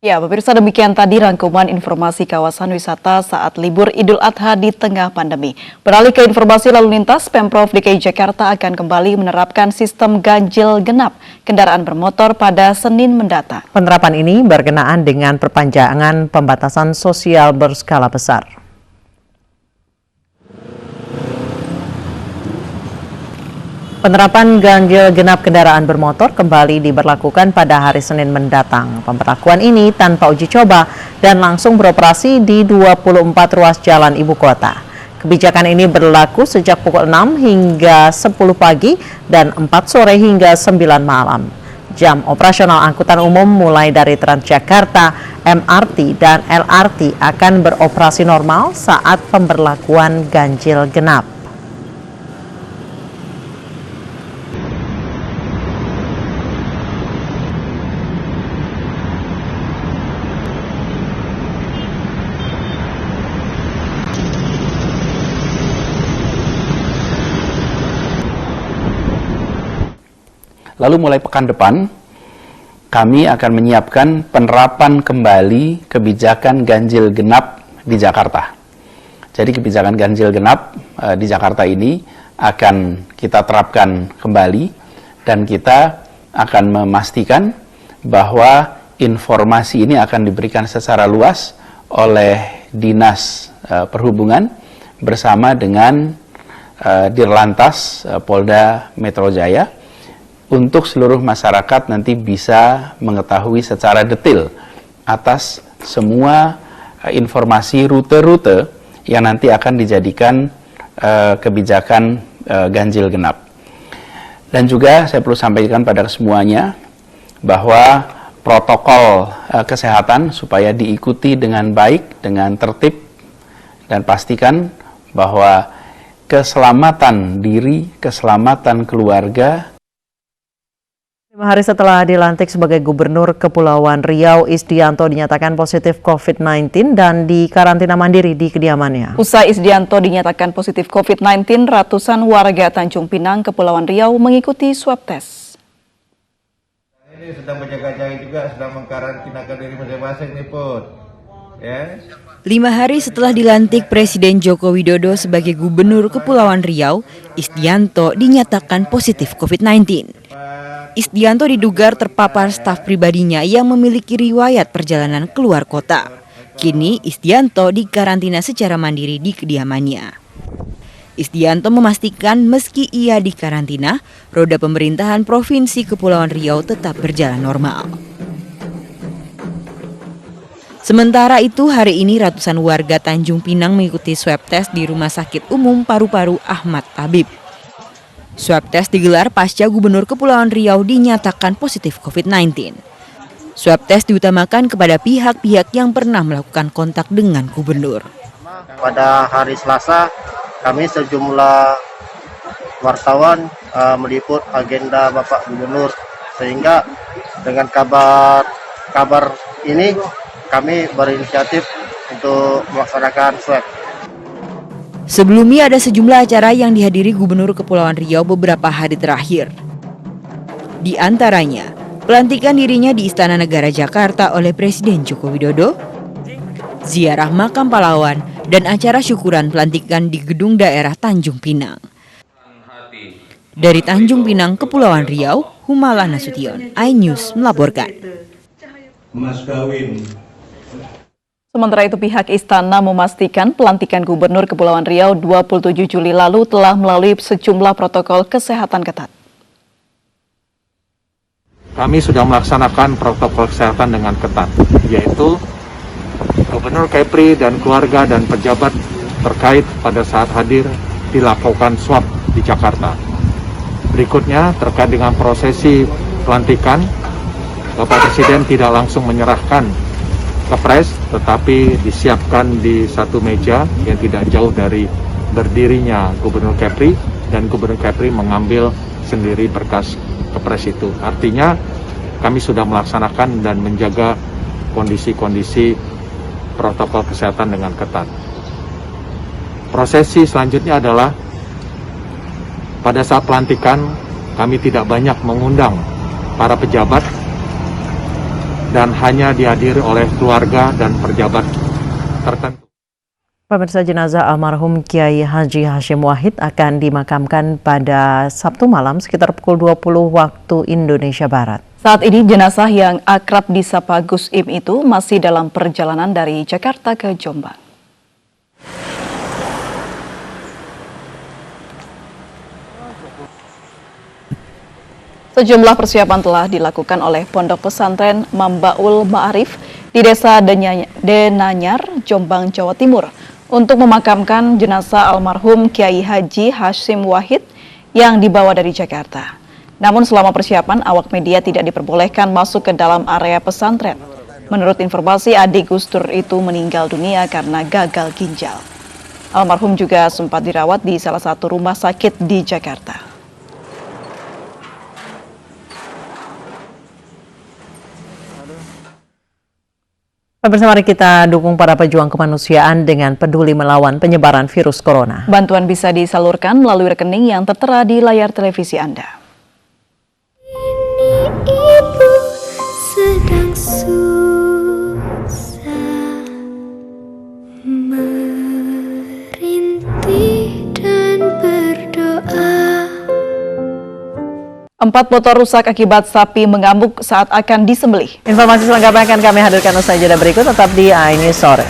Ya, pemirsa, demikian tadi rangkuman informasi kawasan wisata saat libur Idul Adha di tengah pandemi. Beralih ke informasi lalu lintas, Pemprov DKI Jakarta akan kembali menerapkan sistem ganjil genap kendaraan bermotor pada Senin mendatang. Penerapan ini berkenaan dengan perpanjangan pembatasan sosial berskala besar. Penerapan ganjil genap kendaraan bermotor kembali diberlakukan pada hari Senin mendatang. Pemberlakuan ini tanpa uji coba dan langsung beroperasi di 24 ruas jalan ibu kota. Kebijakan ini berlaku sejak pukul 6 hingga 10 pagi dan 4 sore hingga 9 malam. Jam operasional angkutan umum mulai dari Transjakarta, MRT, dan LRT akan beroperasi normal saat pemberlakuan ganjil genap. Lalu mulai pekan depan, kami akan menyiapkan penerapan kembali kebijakan ganjil genap di Jakarta. Jadi kebijakan ganjil genap di Jakarta ini akan kita terapkan kembali dan kita akan memastikan bahwa informasi ini akan diberikan secara luas oleh Dinas Perhubungan bersama dengan Dirlantas Polda Metro Jaya, untuk seluruh masyarakat nanti bisa mengetahui secara detail atas semua informasi rute-rute yang nanti akan dijadikan kebijakan ganjil genap. Dan juga saya perlu sampaikan pada semuanya bahwa protokol kesehatan supaya diikuti dengan baik, dengan tertib, dan pastikan bahwa keselamatan diri, keselamatan keluarga, 5 hari setelah dilantik sebagai Gubernur Kepulauan Riau, Isdianto dinyatakan positif COVID-19 dan dikarantina mandiri di kediamannya. Usai Isdianto dinyatakan positif COVID-19, ratusan warga Tanjung Pinang, Kepulauan Riau mengikuti swab test. Ini sedang menjaga jarak juga, sedang mengkarantinakan diri masing-masing nih Put. Ya. 5 hari setelah dilantik Presiden Joko Widodo sebagai Gubernur Kepulauan Riau, Isdianto dinyatakan positif COVID-19. Isdianto diduga terpapar staf pribadinya yang memiliki riwayat perjalanan keluar kota. Kini Isdianto dikarantina secara mandiri di kediamannya. Isdianto memastikan meski ia dikarantina, roda pemerintahan Provinsi Kepulauan Riau tetap berjalan normal. Sementara itu, hari ini ratusan warga Tanjung Pinang mengikuti swab test di Rumah Sakit Umum Paru-Paru Ahmad Tabib. Swab test digelar pasca Gubernur Kepulauan Riau dinyatakan positif COVID-19. Swab test diutamakan kepada pihak-pihak yang pernah melakukan kontak dengan Gubernur. Pada hari Selasa, kami sejumlah wartawan meliput agenda Bapak Gubernur, sehingga dengan kabar ini kami berinisiatif untuk melaksanakan swab. Sebelumnya ada sejumlah acara yang dihadiri Gubernur Kepulauan Riau beberapa hari terakhir. Di antaranya, pelantikan dirinya di Istana Negara Jakarta oleh Presiden Joko Widodo, ziarah makam pahlawan, dan acara syukuran pelantikan di Gedung Daerah Tanjung Pinang. Dari Tanjung Pinang, Kepulauan Riau, Humala Nasution, iNews melaporkan. Mas kawin. Sementara itu pihak Istana memastikan pelantikan Gubernur Kepulauan Riau 27 Juli lalu telah melalui sejumlah protokol kesehatan ketat. Kami sudah melaksanakan protokol kesehatan dengan ketat, yaitu Gubernur Kepri dan keluarga dan pejabat terkait pada saat hadir dilakukan swab di Jakarta. Berikutnya terkait dengan prosesi pelantikan, Bapak Presiden tidak langsung menyerahkan kepres, tetapi disiapkan di satu meja yang tidak jauh dari berdirinya Gubernur Kepri, dan Gubernur Kepri mengambil sendiri berkas kepres itu. Artinya kami sudah melaksanakan dan menjaga kondisi-kondisi protokol kesehatan dengan ketat. Prosesi selanjutnya adalah pada saat pelantikan kami tidak banyak mengundang para pejabat dan hanya dihadiri oleh keluarga dan pejabat tertentu. Pemirsa, jenazah almarhum Kiai Haji Hashim Wahid akan dimakamkan pada Sabtu malam sekitar pukul 20 waktu Indonesia Barat. Saat ini jenazah yang akrab disapa Gus Im itu masih dalam perjalanan dari Jakarta ke Jombang. Sejumlah persiapan telah dilakukan oleh Pondok Pesantren Mambaul Ma'arif di Desa Denanyar, Jombang, Jawa Timur untuk memakamkan jenazah almarhum Kiai Haji Hashim Wahid yang dibawa dari Jakarta. Namun selama persiapan, awak media tidak diperbolehkan masuk ke dalam area pesantren. Menurut informasi, adik Gus Dur itu meninggal dunia karena gagal ginjal. Almarhum juga sempat dirawat di salah satu rumah sakit di Jakarta. Pemirsa, mari kita dukung para pejuang kemanusiaan dengan peduli melawan penyebaran virus corona. Bantuan bisa disalurkan melalui rekening yang tertera di layar televisi Anda. Ibu sedang susah merintih dan berdoa. 4 motor rusak akibat sapi mengamuk saat akan disembelih. Informasi selengkapnya akan kami hadirkan usai jeda berikut, tetap di iNews Sore.